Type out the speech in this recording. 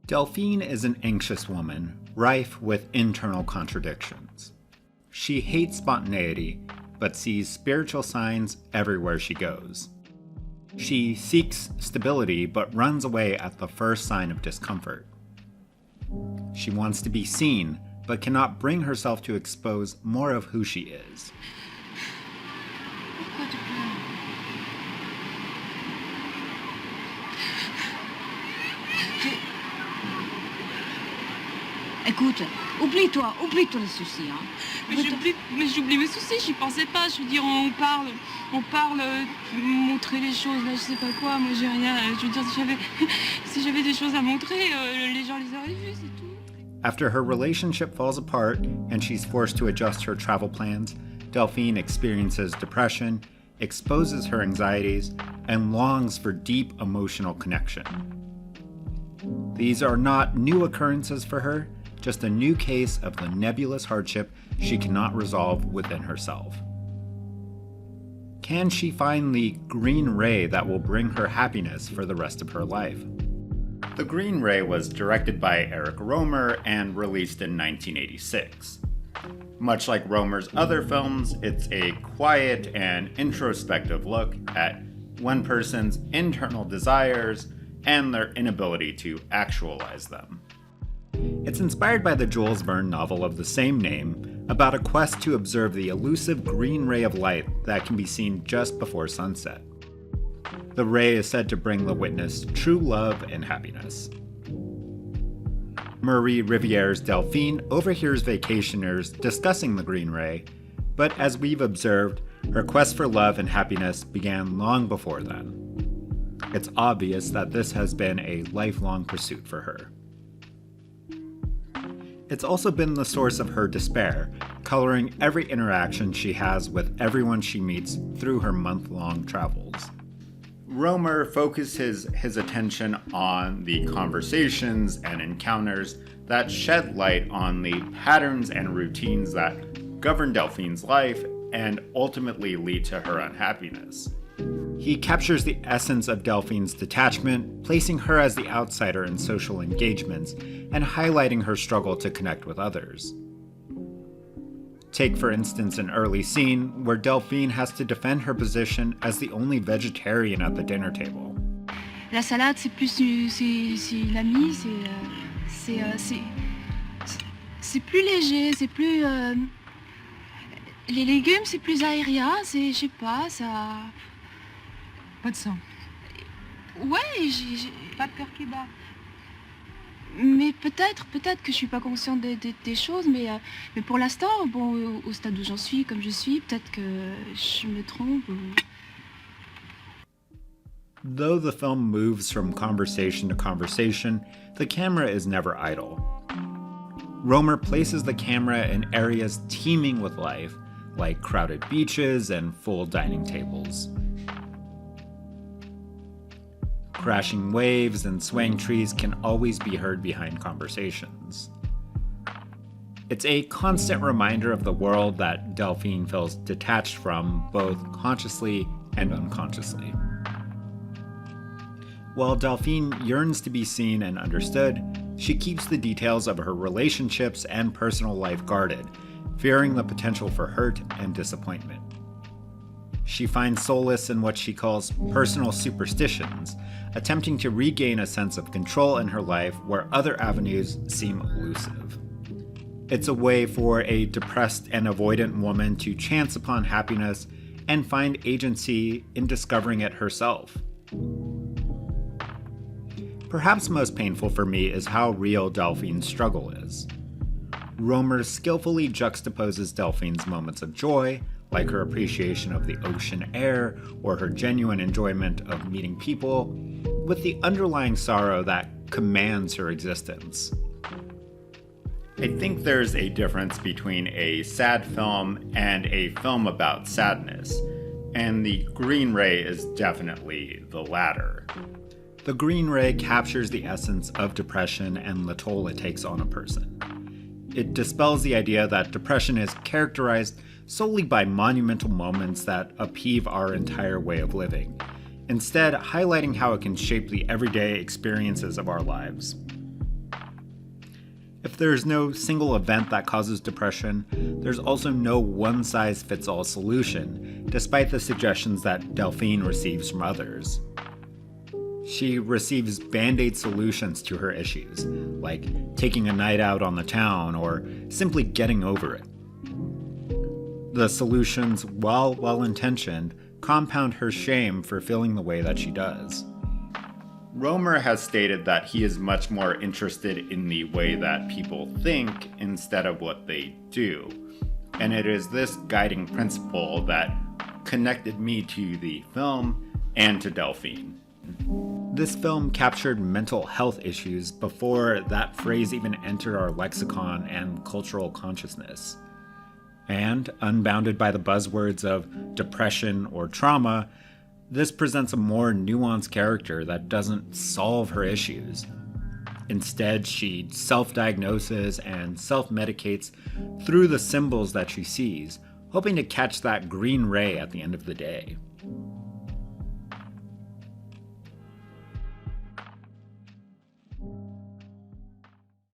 Delphine is an anxious woman, rife with internal contradictions. She hates spontaneity, but sees spiritual signs everywhere she goes. She seeks stability, but runs away at the first sign of discomfort. She wants to be seen, but cannot bring herself to expose more of who she is. Écoute, oublie-toi les soucis. Hein. Mais j'oublie mes soucis, j'y pensais pas. Je veux dire, on parle, montrer les choses, là, je sais pas quoi. Moi, j'ai rien. Je veux dire, si j'avais des choses à montrer, les gens les auraient vues, c'est tout. After her relationship falls apart and she's forced to adjust her travel plans, Delphine experiences depression, exposes her anxieties, and longs for deep emotional connection. These are not new occurrences for her, just a new case of the nebulous hardship she cannot resolve within herself. Can she find the green ray that will bring her happiness for the rest of her life? The Green Ray was directed by Eric Rohmer and released in 1986. Much like Rohmer's other films, it's a quiet and introspective look at one person's internal desires and their inability to actualize them. It's inspired by the Jules Verne novel of the same name, about a quest to observe the elusive green ray of light that can be seen just before sunset. The ray is said to bring the witness true love and happiness. Marie Riviere's Delphine overhears vacationers discussing the green ray, but as we've observed, her quest for love and happiness began long before then. It's obvious that this has been a lifelong pursuit for her. It's also been the source of her despair, coloring every interaction she has with everyone she meets through her month-long travels. Rohmer focused his attention on the conversations and encounters that shed light on the patterns and routines that govern Delphine's life and ultimately lead to her unhappiness. He captures the essence of Delphine's detachment, placing her as the outsider in social engagements and highlighting her struggle to connect with others. Take, for instance, an early scene where Delphine has to defend her position as the only vegetarian at the dinner table. La salade, c'est l'ami, c'est plus léger, c'est plus... Les légumes, c'est plus aérien, je sais pas, ça... Pas de sang. Ouais, Pas de cœur qui bat. Mais peut-être que je suis pas consciente des choses, mais pour l'instant, bon, au stade où j'en suis, comme je suis, peut-être que je me trompe. Though the film moves from conversation to conversation, the camera is never idle. Rohmer places the camera in areas teeming with life, like crowded beaches and full dining tables. Crashing waves and swaying trees can always be heard behind conversations. It's a constant reminder of the world that Delphine feels detached from, both consciously and unconsciously. While Delphine yearns to be seen and understood, she keeps the details of her relationships and personal life guarded, fearing the potential for hurt and disappointment. She finds solace in what she calls personal superstitions, attempting to regain a sense of control in her life where other avenues seem elusive. It's a way for a depressed and avoidant woman to chance upon happiness and find agency in discovering it herself. Perhaps most painful for me is how real Delphine's struggle is. Rohmer skillfully juxtaposes Delphine's moments of joy, like her appreciation of the ocean air or her genuine enjoyment of meeting people, with the underlying sorrow that commands her existence. I think there's a difference between a sad film and a film about sadness, and The Green Ray is definitely the latter. The Green Ray captures the essence of depression and the toll it takes on a person. It dispels the idea that depression is characterized solely by monumental moments that upheave our entire way of living, instead highlighting how it can shape the everyday experiences of our lives. If there's no single event that causes depression, there's also no one-size-fits-all solution, despite the suggestions that Delphine receives from others. She receives band-aid solutions to her issues, like taking a night out on the town or simply getting over it. The solutions, while well-intentioned, compound her shame for feeling the way that she does. Romer has stated that he is much more interested in the way that people think instead of what they do, and it is this guiding principle that connected me to the film and to Delphine. This film captured mental health issues before that phrase even entered our lexicon and cultural consciousness. And, unbounded by the buzzwords of depression or trauma, this presents a more nuanced character that doesn't solve her issues. Instead, she self-diagnoses and self-medicates through the symbols that she sees, hoping to catch that green ray at the end of the day.